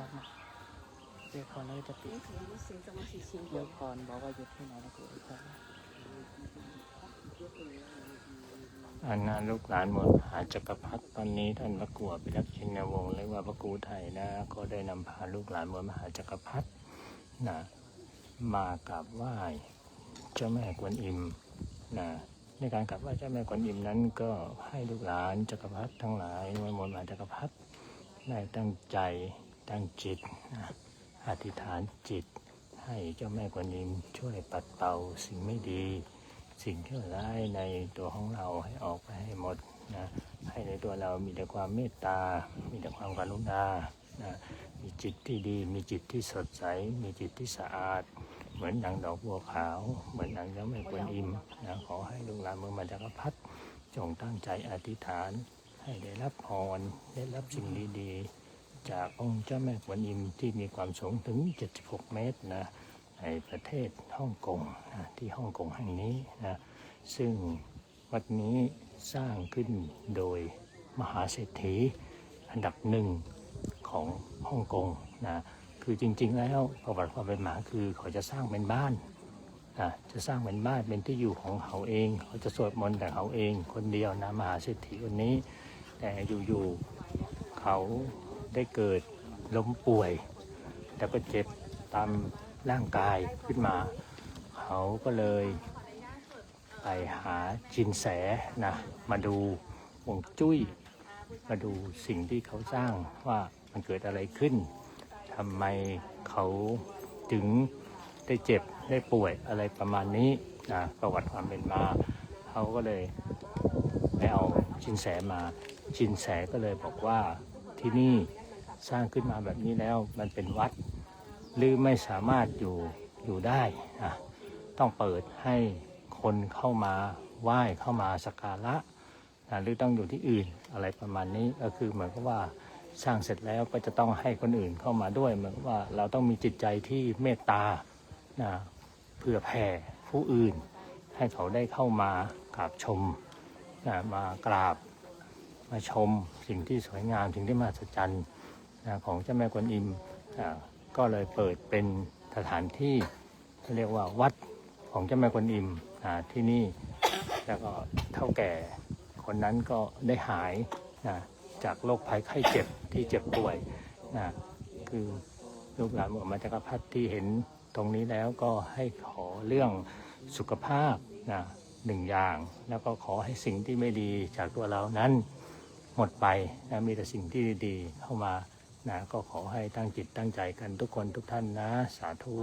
รนะเรียกพรแล้วจะปิดเรียกพรบอกว่าหยุดที่ไหนนะครูครับอันนั้นลูกหลานหมดหาจักรพรรดิตอนนี้ท่านพระกัวพิทักษ์ชินวงศ์หรือว่าพระครูไทยนะก็ได้นำพาลูกหลานหมดมหาจักรพรรดินะมากราบไหว้เจ้าแม่กวนอิมนะในการกราบไหว้เจ้าแม่กวนอิมนั้นก็ให้ลูกหลานจักรพรรดิทั้งหลายมวลมหาจักรพรรดิได้ตั้งใจตั้งจิตนะอธิษฐานจิตให้เจ้าแม่กวนอิมช่วยปัดเป่าสิ่งไม่ดีสิ่งที่ร้ายในตัวของเราให้ออกไปให้หมดนะให้ในตัวเรามีแต่ความเมตตามีแต่ความกรุณานะมีจิตที่ดีมีจิตที่สดใสมีจิตที่สะอาดเหมือนดังดอกบัวขาวเหมือนดังเจ้าแม่กวนอิมนะขอให้ลูกหลานเมืองมหาจักรพรรดิจงตั้งใจอธิษฐานให้ได้รับพรได้รับสิ่งดีๆจากองค์เจ้าแม่กวนอิมที่มีความสูงถึง76 เมตรนะในประเทศฮ่องกงนะที่ฮ่องกงแห่งนี้นะซึ่งวัดนี้สร้างขึ้นโดยมหาเศรษฐีอันดับหนึ่งของฮ่องกงนะคือจริงๆแล้วประวัติความเป็นมาคือเขาจะสร้างเป็นบ้านนะจะสร้างเป็นบ้านเป็นที่อยู่ของเขาเองเขาจะสวดมนต์แต่เขาเองคนเดียวนะมหาเศรษฐีคนนี้แต่อยู่ๆเขาได้เกิดล้มป่วยแล้วก็เจ็บตามร่างกายขึ้นมาเขาก็เลยไปหาจินแสนะมาดูฮวงจุ้ยมาดูสิ่งที่เขาสร้างว่ามันเกิดอะไรขึ้นทำไมเขาถึงได้เจ็บได้ป่วยอะไรประมาณนี้นะประวัติความเป็นมาเขาก็เลยไปเอาจินแสมาจินแสก็เลยบอกว่าที่นี่สร้างขึ้นมาแบบนี้แล้วมันเป็นวัดหรือไม่สามารถอยู่ได้นะต้องเปิดให้คนเข้ามาไหว้เข้ามาสักการะนะหรือต้องอยู่ที่อื่นอะไรประมาณนี้ก็คือเหมือนกับว่าสร้างเสร็จแล้วก็จะต้องให้คนอื่นเข้ามาด้วยเหมือนว่าเราต้องมีจิตใจที่เมตตานะเพื่อแผ่ผู้อื่นให้เขาได้เข้ามากราบชมนะมากราบมาชมสิ่งที่สวยงามสิ่งที่มหัศจรรย์นะของเจ้าแม่กวนอิมก็เลยเปิดเป็นสถานที่เรียกว่าวัดของเจ้าแม่กวนอิมที่นี่แล้วก็เท่าแก่คนนั้นก็ได้หายนะจากโรคภัยไข้เจ็บที่เจ็บป่วยนะคือลูกหลานมหาจักรพรรดิที่เห็นตรงนี้แล้วก็ให้ขอเรื่องสุขภาพนะ1 อย่างแล้วก็ขอให้สิ่งที่ไม่ดีจากตัวเรานั้นหมดไปนะมีแต่สิ่งที่ดีๆเข้ามานะก็ขอให้ตั้งจิตตั้งใจกันทุกคนทุกท่านนะสาธุ